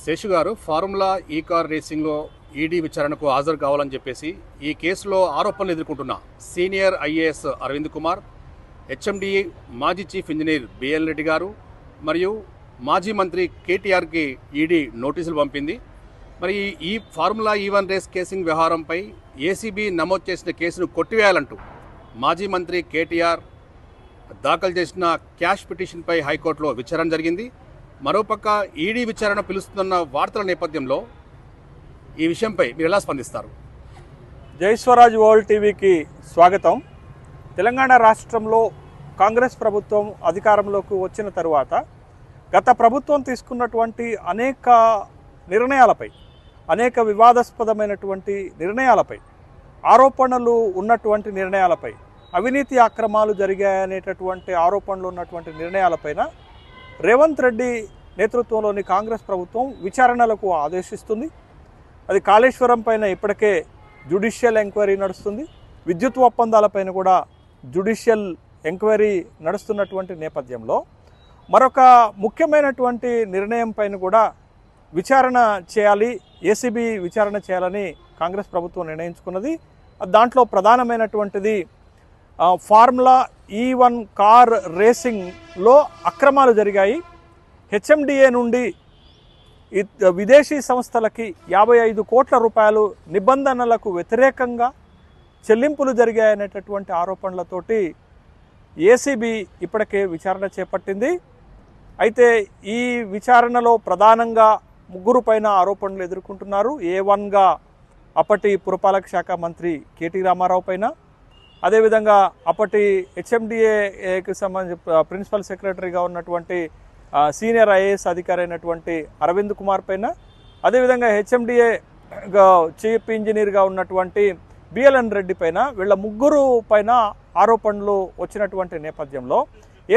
శేషు గారు ఫార్ములా ఈ car రేసింగ్లో ED విచారణకు హాజరు కావాలని చెప్పేసి ఈ కేసులో ఆరోపణలు ఎదుర్కొంటున్న senior IAS Arvind Kumar, HMD మాజీ chief engineer BL Reddy garu మరియు మాజీ మంత్రి కేటీఆర్కి ఈడీ నోటీసులు పంపింది. మరి ఈ ఫార్ములా E1 రేస్ కేసింగ్ వ్యవహారంపై ఏసీబీ నమోదు చేసిన కేసును కొట్టివేయాలంటూ మాజీ మంత్రి కేటీఆర్ దాఖలు చేసిన క్యాష్ పిటిషన్పై హైకోర్టులో విచారణ జరిగింది. మరోపక్క ఈడీ విచారణ పిలుస్తున్న వార్తల నేపథ్యంలో ఈ విషయంపై మీరు ఎలా స్పందిస్తారు? జై స్వరాజ్ వరల్డ్ టీవీకి స్వాగతం. తెలంగాణ రాష్ట్రంలో కాంగ్రెస్ ప్రభుత్వం అధికారంలోకి వచ్చిన తరువాత గత ప్రభుత్వం తీసుకున్నటువంటి అనేక నిర్ణయాలపై, అనేక వివాదాస్పదమైనటువంటి నిర్ణయాలపై, ఆరోపణలు ఉన్నటువంటి నిర్ణయాలపై, అవినీతి అక్రమాలు జరిగాయనేటటువంటి ఆరోపణలు ఉన్నటువంటి నిర్ణయాలపైన రేవంత్ రెడ్డి నేతృత్వంలోని కాంగ్రెస్ ప్రభుత్వం విచారణలకు ఆదేశిస్తుంది. అది కాళేశ్వరం పైన ఇప్పటికే జ్యుడిషియల్ ఎంక్వైరీ నడుస్తుంది. విద్యుత్ ఒప్పందాలపైన కూడా జ్యుడిషియల్ ఎంక్వైరీ నడుస్తున్నటువంటి నేపథ్యంలో మరొక ముఖ్యమైనటువంటి నిర్ణయం పైన కూడా విచారణ చేయాలి, ఏసీబీ విచారణ చేయాలని కాంగ్రెస్ ప్రభుత్వం నిర్ణయించుకున్నది. దాంట్లో ప్రధానమైనటువంటిది ఫార్ములా E1 కార్ రేసింగ్లో అక్రమాలు జరిగాయి. హెచ్ఎండిఏ నుండి విదేశీ సంస్థలకి 55 కోట్ల రూపాయలు నిబంధనలకు వ్యతిరేకంగా చెల్లింపులు జరిగాయనేటటువంటి ఆరోపణలతోటి ఏసీబీ ఇప్పటికే విచారణ చేపట్టింది. అయితే ఈ విచారణలో ప్రధానంగా ముగ్గురు పైన ఆరోపణలు ఎదుర్కొంటున్నారు. A1గా అప్పటి పురపాలక శాఖ మంత్రి కేటీ రామారావు పైన, అదేవిధంగా అప్పటి హెచ్ఎండిఏకి సంబంధించి ప్రిన్సిపల్ సెక్రటరీగా ఉన్నటువంటి సీనియర్ ఐఏఎస్ అధికారి అయినటువంటి అరవింద్ కుమార్ పైన, అదేవిధంగా హెచ్ఎండిఏ చీఫ్ ఇంజనీర్గా ఉన్నటువంటి బిఎల్ఎన్ రెడ్డి పైన, వీళ్ళ ముగ్గురు పైన ఆరోపణలు వచ్చినటువంటి నేపథ్యంలో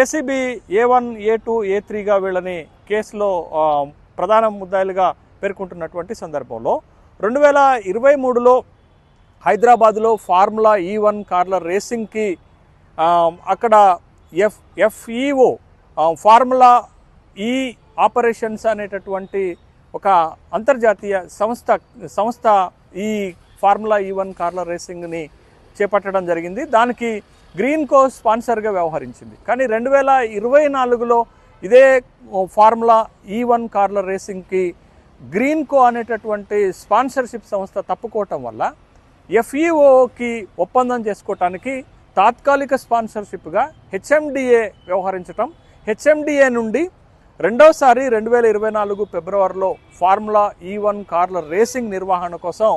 ఏసీబీ A1, A2, A3గా వీళ్ళని కేసులో ప్రధాన ముద్దాయిలుగా పేర్కొంటున్నటువంటి సందర్భంలో 2023లో హైదరాబాద్లో ఫార్ములా E1 కార్ల రేసింగ్కి అక్కడ FEO ఫార్ములా ఈ ఆపరేషన్స్ అనేటటువంటి ఒక అంతర్జాతీయ సంస్థ ఈ ఫార్ములా E1 కార్ల రేసింగ్ని చేపట్టడం జరిగింది. దానికి గ్రీన్ కో స్పాన్సర్గా వ్యవహరించింది. కానీ 2024లో ఇదే ఫార్ములా E1 కార్ల రేసింగ్కి గ్రీన్ కో అనేటటువంటి స్పాన్సర్షిప్ సంస్థ తప్పుకోవటం వల్ల FEOకి ఒప్పందం చేసుకోవటానికి తాత్కాలిక స్పాన్సర్షిప్గా హెచ్ఎండిఏ వ్యవహరించటం, హెచ్ఎండిఏ నుండి రెండోసారి 2024 ఫిబ్రవరిలో ఫార్ములా E1 కార్ల రేసింగ్ నిర్వహణ కోసం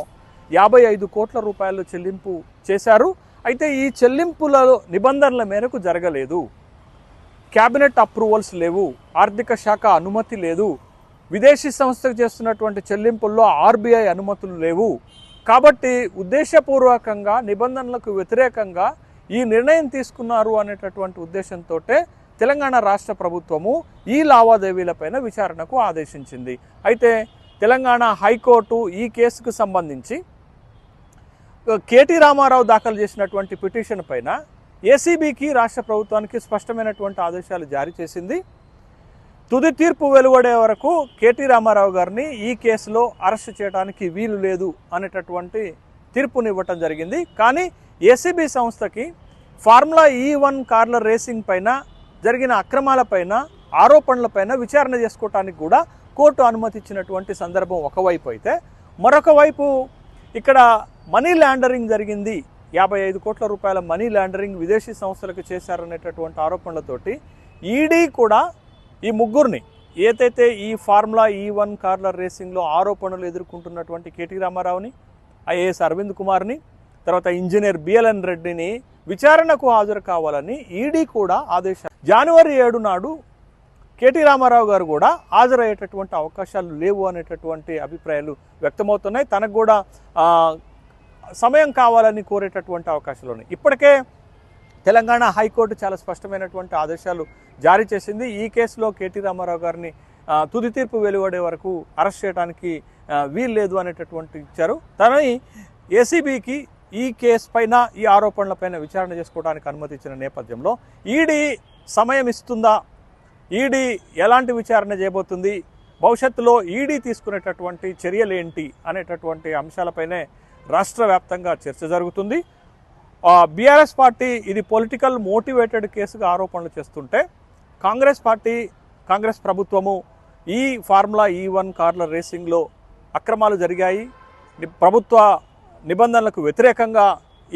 55 కోట్ల రూపాయలు చెల్లింపు చేశారు. అయితే ఈ చెల్లింపుల నిబంధనల మేరకు జరగలేదు. క్యాబినెట్ అప్రూవల్స్ లేవు, ఆర్థిక శాఖ అనుమతి లేదు, విదేశీ సంస్థకు చేస్తున్నటువంటి చెల్లింపుల్లో RBI అనుమతులు లేవు. కాబట్టి ఉద్దేశపూర్వకంగా నిబంధనలకు వ్యతిరేకంగా ఈ నిర్ణయం తీసుకున్నారు అనేటటువంటి ఉద్దేశంతో తెలంగాణ రాష్ట్ర ప్రభుత్వము ఈ లావాదేవీలపైన విచారణకు ఆదేశించింది. అయితే తెలంగాణ హైకోర్టు ఈ కేసుకు సంబంధించి కేటీ రామారావు దాఖలు చేసినటువంటి పిటిషన్ పైన ఏసీబీకి రాష్ట్ర ప్రభుత్వానికి స్పష్టమైనటువంటి ఆదేశాలు జారీ చేసింది. తుది తీర్పు వెలువడే వరకు కేటీ రామారావు గారిని ఈ కేసులో అరెస్ట్ చేయడానికి వీలు లేదు అనేటటువంటి తీర్పునివ్వటం జరిగింది. కానీ ఏసీబీ సంస్థకి ఫార్ములా E1 కార్ల రేసింగ్ పైన జరిగిన అక్రమాలపైన, ఆరోపణలపైన విచారణ చేసుకోవటానికి కూడా కోర్టు అనుమతి ఇచ్చినటువంటి సందర్భం ఒకవైపు అయితే, మరొక వైపు ఇక్కడ మనీ లాండరింగ్ జరిగింది, 55 కోట్ల రూపాయల మనీ లాండరింగ్ విదేశీ సంస్థలకు చేశారనేటటువంటి ఆరోపణలతోటి ఈడీ కూడా ఈ ముగ్గురిని, ఏదైతే ఈ ఫార్ములా E1 కార్ల రేసింగ్లో ఆరోపణలు ఎదుర్కొంటున్నటువంటి కేటీ రామారావుని, ఐఏఎస్ అరవింద్ కుమార్ని, తర్వాత ఇంజనీర్ బిఎల్ఎన్ రెడ్డిని విచారణకు హాజరు కావాలని ఈడీ కూడా ఆదేశాలు. జనవరి 7 నాడు కేటీ రామారావు గారు కూడా హాజరయ్యేటటువంటి అవకాశాలు లేవు అనేటటువంటి అభిప్రాయాలు వ్యక్తమవుతున్నాయి. తనకు కూడా సమయం కావాలని కోరేటటువంటి అవకాశాలు ఉన్నాయి. ఇప్పటికే తెలంగాణ హైకోర్టు చాలా స్పష్టమైనటువంటి ఆదేశాలు జారీ చేసింది. ఈ కేసులో కేటీ రామారావు గారిని తుది తీర్పు వెలువడే వరకు అరెస్ట్ చేయడానికి వీలు లేదు అనేటటువంటి ఇచ్చారు. తనని ఏసీబీకి ఈ కేసు పైన, ఈ ఆరోపణలపైన విచారణ చేసుకోవడానికి అనుమతి ఇచ్చిన నేపథ్యంలో ఈడీ సమయం ఇస్తుందా, ఈడీ ఎలాంటి విచారణ చేయబోతుంది, భవిష్యత్తులో ఈడీ తీసుకునేటటువంటి చర్యలు ఏంటి అనేటటువంటి అంశాలపైనే రాష్ట్ర వ్యాప్తంగా చర్చ జరుగుతుంది. బీఆర్ఎస్ పార్టీ ఇది పొలిటికల్ మోటివేటెడ్ కేసుగా ఆరోపణలు చేస్తుంటే కాంగ్రెస్ ప్రభుత్వము ఈ ఫార్ములా E1 కార్ల రేసింగ్లో అక్రమాలు జరిగాయి, ప్రభుత్వ నిబంధనలకు వ్యతిరేకంగా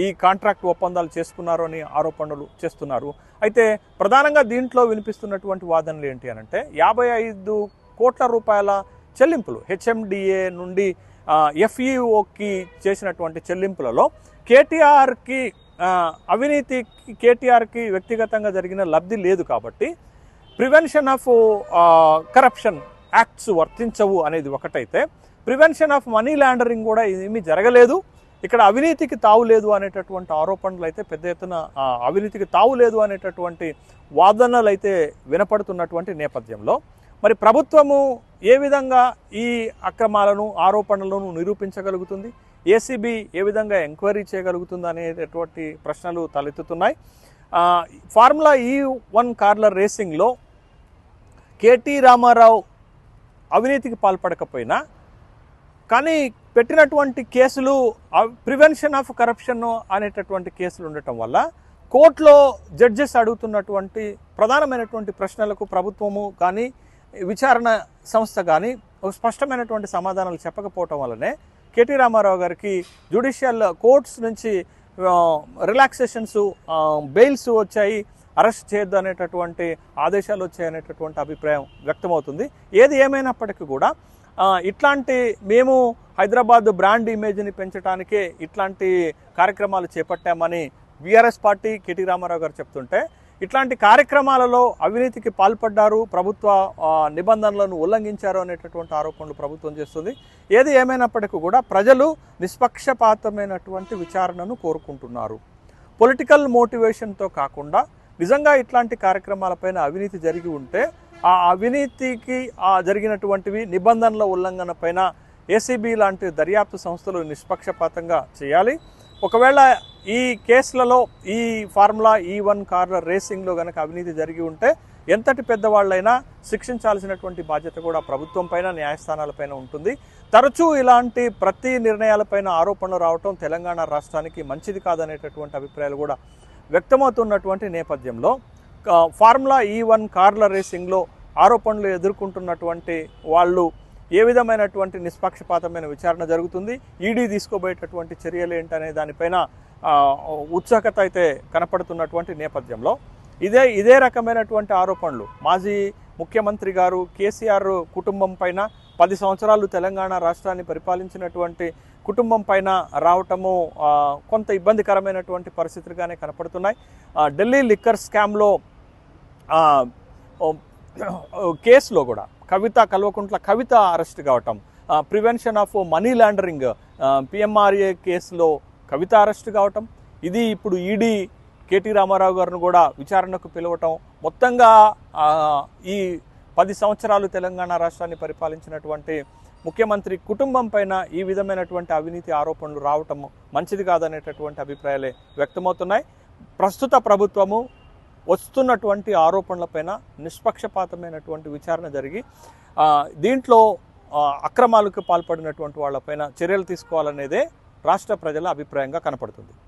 ఈ కాంట్రాక్ట్ ఒప్పందాలు చేసుకున్నారు అని ఆరోపణలు చేస్తున్నారు. అయితే ప్రధానంగా దీంట్లో వినిపిస్తున్నటువంటి వాదనలు ఏంటి అనంటే 55 కోట్ల రూపాయల చెల్లింపులు హెచ్ఎండిఏ నుండి ఎఫ్ఈఓకి చేసినటువంటి చెల్లింపులలో కేటీఆర్కి అవినీతికి కేటీఆర్కి వ్యక్తిగతంగా జరిగిన లబ్ధి లేదు కాబట్టి ప్రివెన్షన్ ఆఫ్ కరప్షన్ యాక్ట్స్ వర్తించవు అనేది ఒకటైతే, ప్రివెన్షన్ ఆఫ్ మనీ లాండరింగ్ కూడా ఏమీ జరగలేదు, ఇక్కడ అవినీతికి తావు లేదు అనేటటువంటి ఆరోపణలు అయితే పెద్ద ఎత్తున అవినీతికి తావు లేదు అనేటటువంటి వాదనలు అయితే వినపడుతున్నటువంటి నేపథ్యంలో మరి ప్రభుత్వము ఏ విధంగా ఈ అక్రమాలను ఆరోపణలను నిరూపించగలుగుతుంది, ఏసీబీ ఏ విధంగా ఎంక్వైరీ చేయగలుగుతుంది అనేటటువంటి ప్రశ్నలు తలెత్తుతున్నాయి. ఫార్ములా E1 కార్ల రేసింగ్లో కేటీ రామారావు అవినీతికి పాల్పడకపోయినా కానీ పెట్టినటువంటి కేసులు ప్రివెన్షన్ ఆఫ్ కరప్షన్ అనేటటువంటి కేసులు ఉండటం వల్ల కోర్టులో జడ్జెస్ అడుగుతున్నటువంటి ప్రధానమైనటువంటి ప్రశ్నలకు ప్రభుత్వము కానీ విచారణ సంస్థ కానీ స్పష్టమైనటువంటి సమాధానాలు చెప్పకపోవటం వల్లనే కేటీ రామారావు గారికి జ్యుడిషియల్ కోర్ట్స్ నుంచి రిలాక్సేషన్స్ బెయిల్స్ వచ్చాయి, అరెస్ట్ చేయొద్దు అనేటటువంటి ఆదేశాలు వచ్చాయనేటటువంటి అభిప్రాయం వ్యక్తమవుతుంది. ఏది ఏమైనప్పటికీ కూడా ఇట్లాంటి మేము హైదరాబాద్ బ్రాండ్ ఇమేజ్ని పెంచడానికే ఇట్లాంటి కార్యక్రమాలు చేపట్టామని బీఆర్ఎస్ పార్టీ కేటీ రామారావు గారు చెప్తుంటే, ఇట్లాంటి కార్యక్రమాలలో అవినీతికి పాల్పడ్డారు, ప్రభుత్వ నిబంధనలను ఉల్లంఘించారు అనేటటువంటి ఆరోపణలు ప్రభుత్వం చేస్తుంది. ఏది ఏమైనప్పటికీ కూడా ప్రజలు నిష్పక్షపాతమైనటువంటి విచారణను కోరుకుంటున్నారు. పొలిటికల్ మోటివేషన్తో కాకుండా నిజంగా ఇట్లాంటి కార్యక్రమాలపైన అవినీతి జరిగి ఉంటే ఆ అవినీతికి జరిగినటువంటివి నిబంధనల ఉల్లంఘన పైన ఏసీబీ లాంటి దర్యాప్తు సంస్థలు నిష్పక్షపాతంగా చేయాలి. ఒకవేళ ఈ కేసులలో ఈ ఫార్ములా E1 కార్ల రేసింగ్లో కనుక అవినీతి జరిగి ఉంటే ఎంతటి పెద్దవాళ్ళైనా శిక్షించాల్సినటువంటి బాధ్యత కూడా ప్రభుత్వం పైన న్యాయస్థానాలపైన ఉంటుంది. తరచూ ఇలాంటి ప్రతి నిర్ణయాలపైన ఆరోపణలు రావటం తెలంగాణ రాష్ట్రానికి మంచిది కాదనేటటువంటి అభిప్రాయాలు కూడా వ్యక్తమవుతున్నటువంటి నేపథ్యంలో ఫార్ములా E1 కార్ల రేసింగ్లో ఆరోపణలు ఎదుర్కొంటున్నటువంటి వాళ్ళు ఏ విధమైనటువంటి నిష్పక్షపాతమైన విచారణ జరుగుతుంది, ఈడీ తీసుకోబోయేటటువంటి చర్యలు ఏంటనే దానిపైన ఉత్సుకత అయితే కనపడుతున్నటువంటి నేపథ్యంలో ఇదే రకమైనటువంటి ఆరోపణలు మాజీ ముఖ్యమంత్రి గారు కేసీఆర్ కుటుంబం పైన 10 సంవత్సరాలు తెలంగాణ రాష్ట్రాన్ని పరిపాలించినటువంటి కుటుంబం పైన రావటము కొంత ఇబ్బందికరమైనటువంటి పరిస్థితులుగానే కనపడుతున్నాయి. ఢిల్లీ లిక్కర్ స్కామ్లో కేసులో కూడా కల్వకుంట్ల కవిత అరెస్ట్ కావటం, prevention of money laundering PMRA కేసులో కవిత అరెస్ట్ కావటం, ఇది ఇప్పుడు ఈడీ కేటీ రామారావు గారిని కూడా విచారణకు పిలవటం, మొత్తంగా ఈ 10 సంవత్సరాలు తెలంగాణ రాష్ట్రాన్ని పరిపాలించినటువంటి ముఖ్యమంత్రి కుటుంబం పైన ఈ విధమైనటువంటి అవినీతి ఆరోపణలు రావటం మంచిది కాదనేటటువంటి అభిప్రాయాలే వ్యక్తమవుతున్నాయి. ప్రస్తుత ప్రభుత్వము వస్తున్నటువంటి ఆరోపణలపైన నిష్పక్షపాతమైనటువంటి విచారణ జరిగి దీంట్లో అక్రమాలకు పాల్పడినటువంటి వాళ్ళపైన చర్యలు తీసుకోవాలనేదే రాష్ట్ర ప్రజల అభిప్రాయంగా కనపడుతుంది.